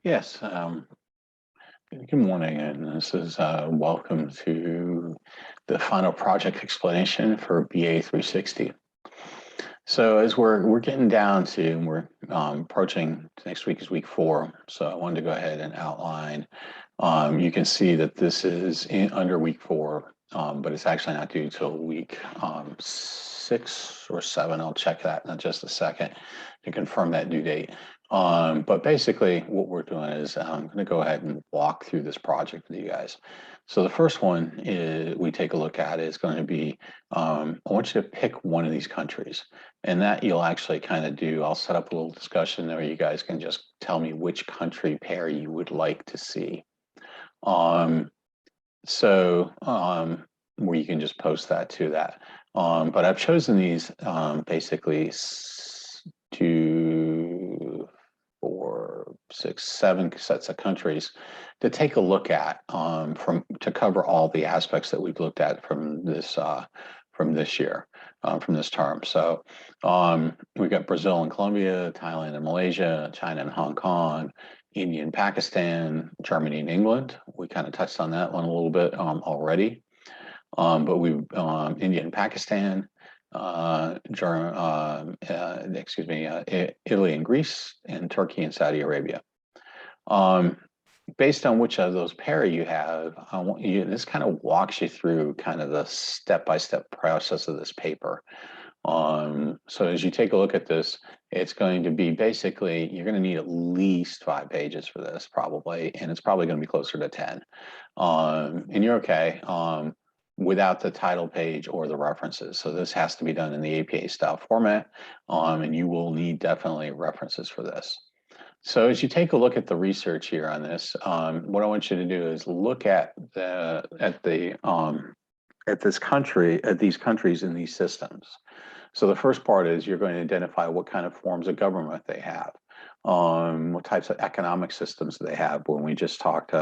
Yes, good morning, and this is welcome to the final project explanation for BA 360. So as we're getting down to, we're approaching next week is week 4. So I wanted to go ahead and outline. You can see that this is under week 4, but it's actually not due till week 6 or 7. I'll check that in just a second to confirm that due date. But basically what we're doing is I'm going to go ahead and walk through this project with you guys. So the first one is we take a look at is going to be, I want you to pick one of these countries, and that you'll actually kind of do, I'll set up a little discussion there. You guys can just tell me which country pair you would like to see. Um, where you can just post that to that. But I've chosen these basically 2, 4, 6, 7 sets of countries to take a look at to cover all the aspects that we've looked at from this year, from this term. So we've got Brazil and Colombia, Thailand and Malaysia, China and Hong Kong, India and Pakistan, Germany and England. We kind of touched on that one a little bit already. But we've India and Pakistan, Italy and Greece, and Turkey and Saudi Arabia. Based on which of those pair you have, I want you. This kind of walks you through kind of the step-by-step process of this paper. So as you take a look at this, it's going to be basically, you're going to need at least 5 pages for this probably, and it's probably going to be closer to 10. And you're okay without the title page or the references. So this has to be done in the APA style format, and you will need definitely references for this. So as you take a look at the research here on this, what I want you to do is look at these countries in these systems. So the first part is you're going to identify what kind of forms of government they have, what types of economic systems they have. When we just talked,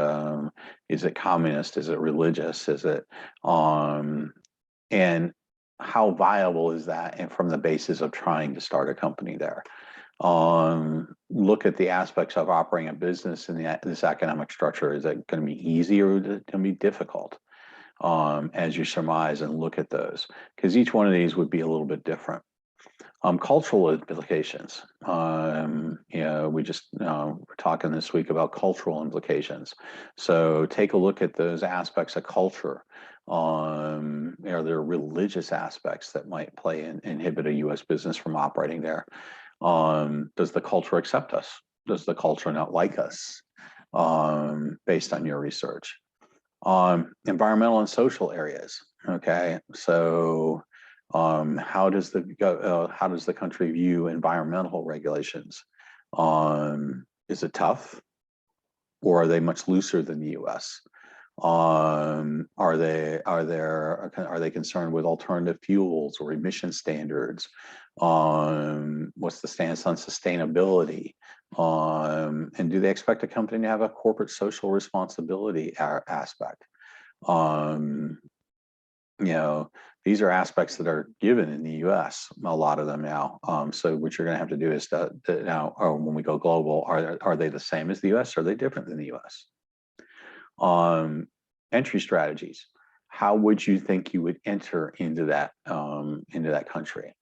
is it communist? Is it religious? Is it, and how viable is that? And from the basis of trying to start a company there. Look at the aspects of operating a business in this economic structure. Is it going to be easy or is it going to be difficult? As you surmise and look at those, because each one of these would be a little bit different. Cultural implications. We just we're talking this week about cultural implications. So take a look at those aspects of culture. Are there religious aspects that might play and inhibit a U.S. business from operating there? Does the culture accept us? Does the culture not like us? Based on your research. Environmental and social areas. Okay, so how does the country view environmental regulations? Is it tough, or are they much looser than the U.S.? Are they concerned with alternative fuels or emission standards? What's the stance on sustainability? And do they expect a company to have a corporate social responsibility aspect? These are aspects that are given in the U.S. a lot of them now. So what you're going to have to do is now, when we go global, are they the same as the U.S.? Or are they different than the U.S.? Entry strategies. How would you think you would enter into that country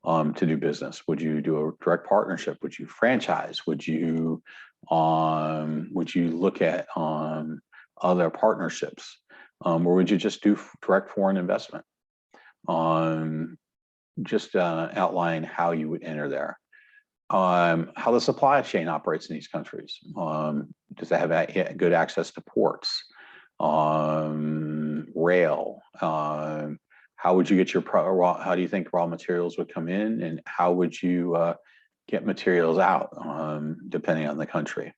to do business? Would you do a direct partnership? Would you franchise? Would you look at other partnerships? Or would you just do direct foreign investment? Just outline how you would enter there. How the supply chain operates in these countries. Does it have good access to ports? Rail? How would you get how do you think raw materials would come in, and how would you get materials out, depending on the country?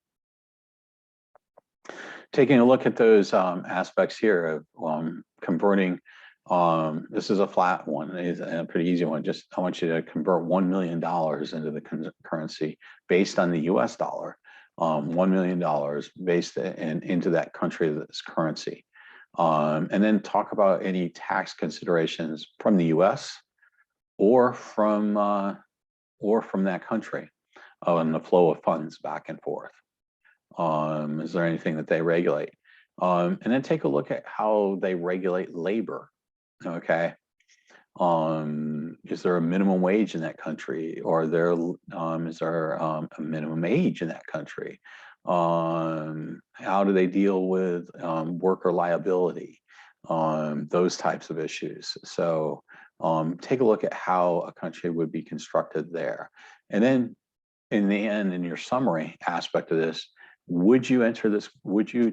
Taking a look at those aspects here of converting, this is a flat one, it's a pretty easy one. Just I want you to convert $1 million into the currency based on the US dollar, $1 million based into that country, this currency. And then talk about any tax considerations from the US or from that country, and the flow of funds back and forth. Is there anything that they regulate? And then take a look at how they regulate labor. Okay. Is there a minimum wage in that country, or is there a minimum age in that country? How do they deal with worker liability? Those types of issues. So take a look at how a country would be constructed there. And then in the end, in your summary aspect of this, would you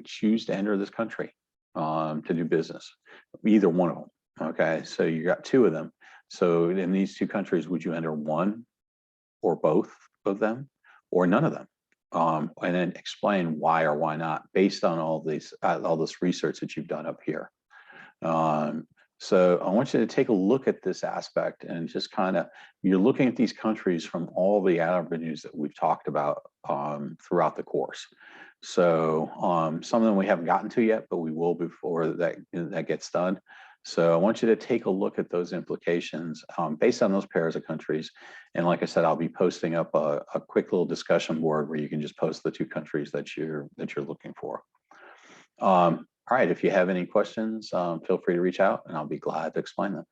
choose to enter this country to do business? Either one of them. Okay, so you got two of them. So in these two countries, would you enter one or both of them or none of them? And then explain why or why not based on all this research that you've done up here. So I want you to take a look at this aspect and just you're looking at these countries from all the avenues that we've talked about throughout the course. So some of them we haven't gotten to yet, but we will before that gets done. So I want you to take a look at those implications based on those pairs of countries. And like I said, I'll be posting up a quick little discussion board where you can just post the two countries that you're looking for. All right, if you have any questions, feel free to reach out and I'll be glad to explain them.